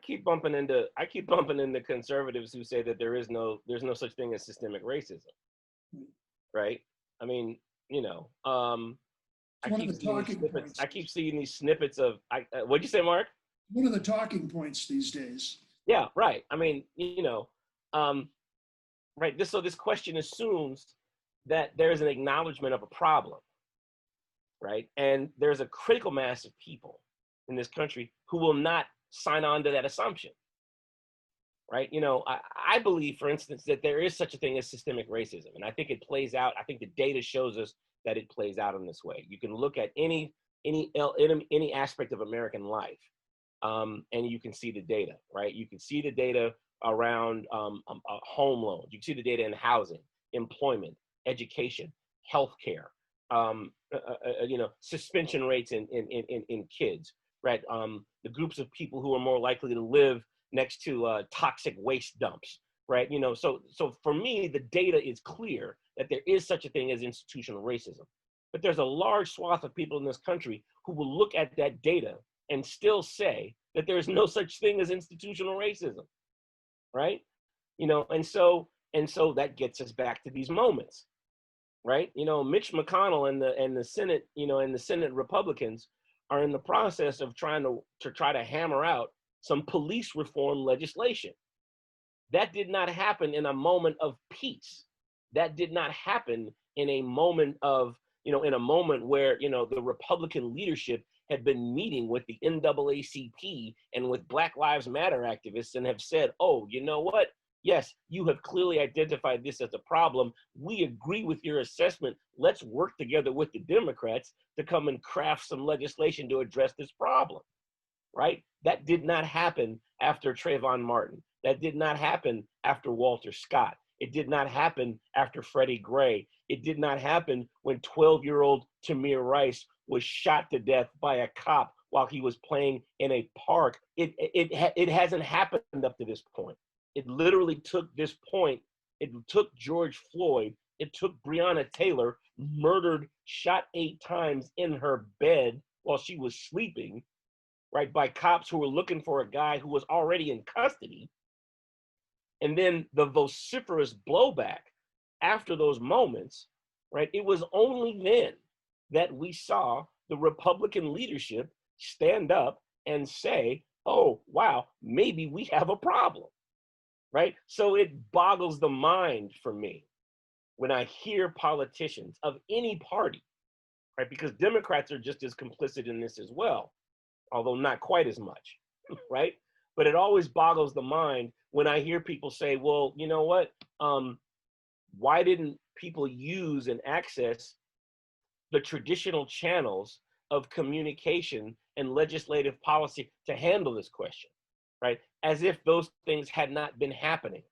I keep bumping into conservatives who say that there's no such thing as systemic racism, right? I mean, you know, It's one of the talking points. I keep seeing these snippets of what'd you say, Mark? One of the talking points these days. Yeah, right. I mean, you know, right. This question assumes that there's an acknowledgement of a problem, right? And there's a critical mass of people in this country who will not sign on to that assumption, right? You know, I believe, for instance, that there is such a thing as systemic racism, and I think it plays out. I think the data shows us that it plays out in this way. You can look at any aspect of American life, and you can see the data, right? You can see the data around home loans. You can see the data in housing, employment, education, healthcare, you know, suspension rates in kids, right? The groups of people who are more likely to live next to toxic waste dumps, right? You know, so for me, the data is clear that there is such a thing as institutional racism. But there's a large swath of people in this country who will look at that data and still say that there is no such thing as institutional racism, right? You know, and so that gets us back to these moments, right? You know, Mitch McConnell and the Senate, you know, and the Senate Republicans are in the process of trying to hammer out some police reform legislation. That did not happen in a moment of peace. That did not happen in a moment of, you know, in a moment where, you know, the Republican leadership had been meeting with the NAACP and with Black Lives Matter activists and have said, oh, you know what? Yes, you have clearly identified this as a problem. We agree with your assessment. Let's work together with the Democrats to come and craft some legislation to address this problem, right? That did not happen after Trayvon Martin. That did not happen after Walter Scott. It did not happen after Freddie Gray. It did not happen when 12-year-old Tamir Rice was shot to death by a cop while he was playing in a park. It hasn't happened up to this point. It literally took this point. It took George Floyd. It took Breonna Taylor, murdered, shot 8 times in her bed while she was sleeping, right, by cops who were looking for a guy who was already in custody. And then the vociferous blowback after those moments, right? It was only then that we saw the Republican leadership stand up and say, oh, wow, maybe we have a problem, right? So it boggles the mind for me when I hear politicians of any party, right? Because Democrats are just as complicit in this as well, although not quite as much, right? But it always boggles the mind when I hear people say, well, you know what? Why didn't people use and access the traditional channels of communication and legislative policy to handle this question, right? As if those things had not been happening,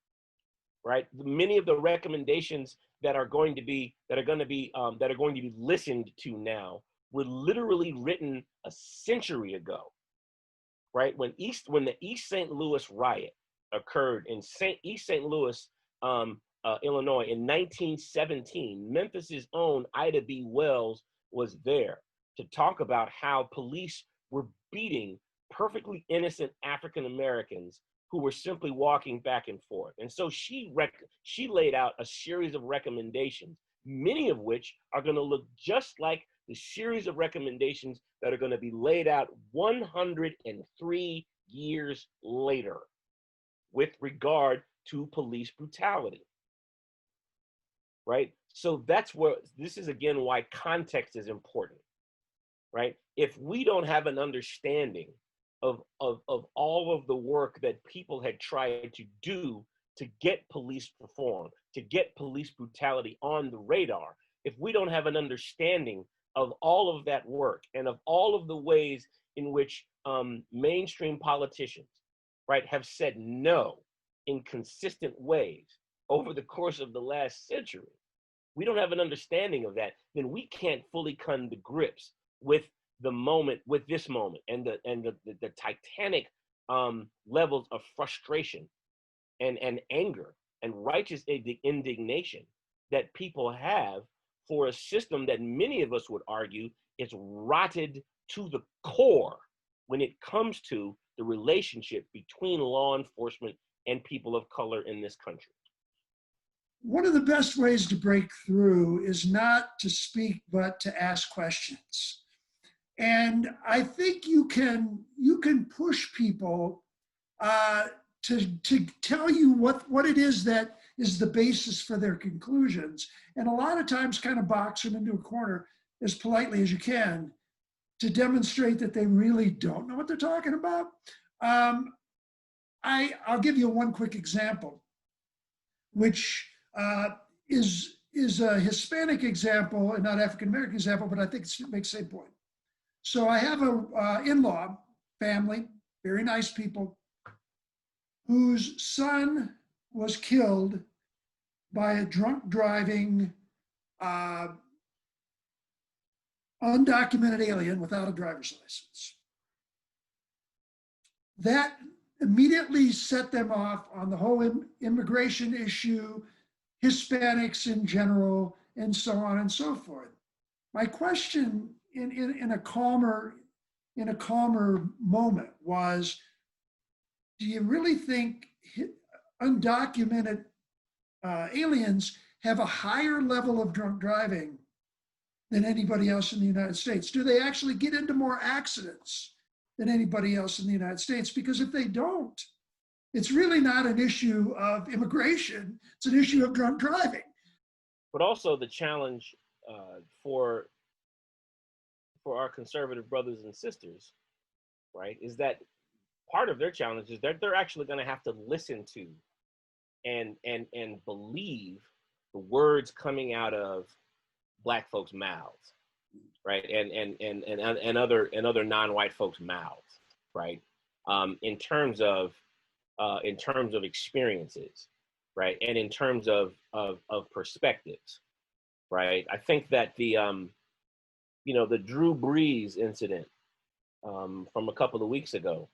right? Many of the recommendations that are going to be listened to now were literally written a century ago, right? When the East St. Louis riot occurred in East St. Louis, Illinois in 1917, Memphis's own Ida B. Wells was there to talk about how police were beating perfectly innocent African Americans who were simply walking back and forth. And so she laid out a series of recommendations, many of which are going to look just like the series of recommendations that are going to be laid out 103 years later with regard to police brutality, right? So that's where, this is again why context is important, right? If we don't have an understanding of all of the work that people had tried to do to get police reform, to get police brutality on the radar, if we don't have an understanding of all of that work and of all of the ways in which mainstream politicians, right, have said no in consistent ways over the course of the last century, we don't have an understanding of that, then we can't fully come to grips with the moment, with this moment, and the titanic levels of frustration and anger and righteous indignation that people have for a system that many of us would argue is rotted to the core when it comes to the relationship between law enforcement and people of color in this country? One of the best ways to break through is not to speak, but to ask questions. And I think you can push people to tell you what it is that is the basis for their conclusions. And a lot of times kind of box them into a corner as politely as you can to demonstrate that they really don't know what they're talking about. I'll give you one quick example, which is a Hispanic example and not African-American example, but I think it makes the same point. So I have a in-law family, very nice people, whose son was killed by a drunk driving, undocumented alien without a driver's license. That immediately set them off on the whole immigration issue, Hispanics in general, and so on and so forth. My question in a calmer moment was, do you really think undocumented aliens have a higher level of drunk driving than anybody else in the United States? Do they actually get into more accidents than anybody else in the United States? Because if they don't, it's really not an issue of immigration, it's an issue of drunk driving. But also the challenge for our conservative brothers and sisters, right, is that part of their challenge is that they're actually going to have to listen to and believe the words coming out of Black folks' mouths, right, and other non-white folks' mouths, right, in terms of experiences, right, and in terms of perspectives, right. I think that the Drew Brees incident from a couple of weeks ago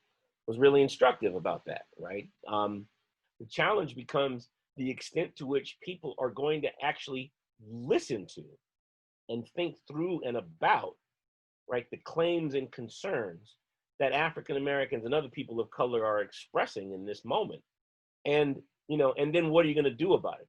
was really instructive about that, right? The challenge becomes the extent to which people are going to actually listen to and think through and about, right, the claims and concerns that African Americans and other people of color are expressing in this moment. And then what are you going to do about it?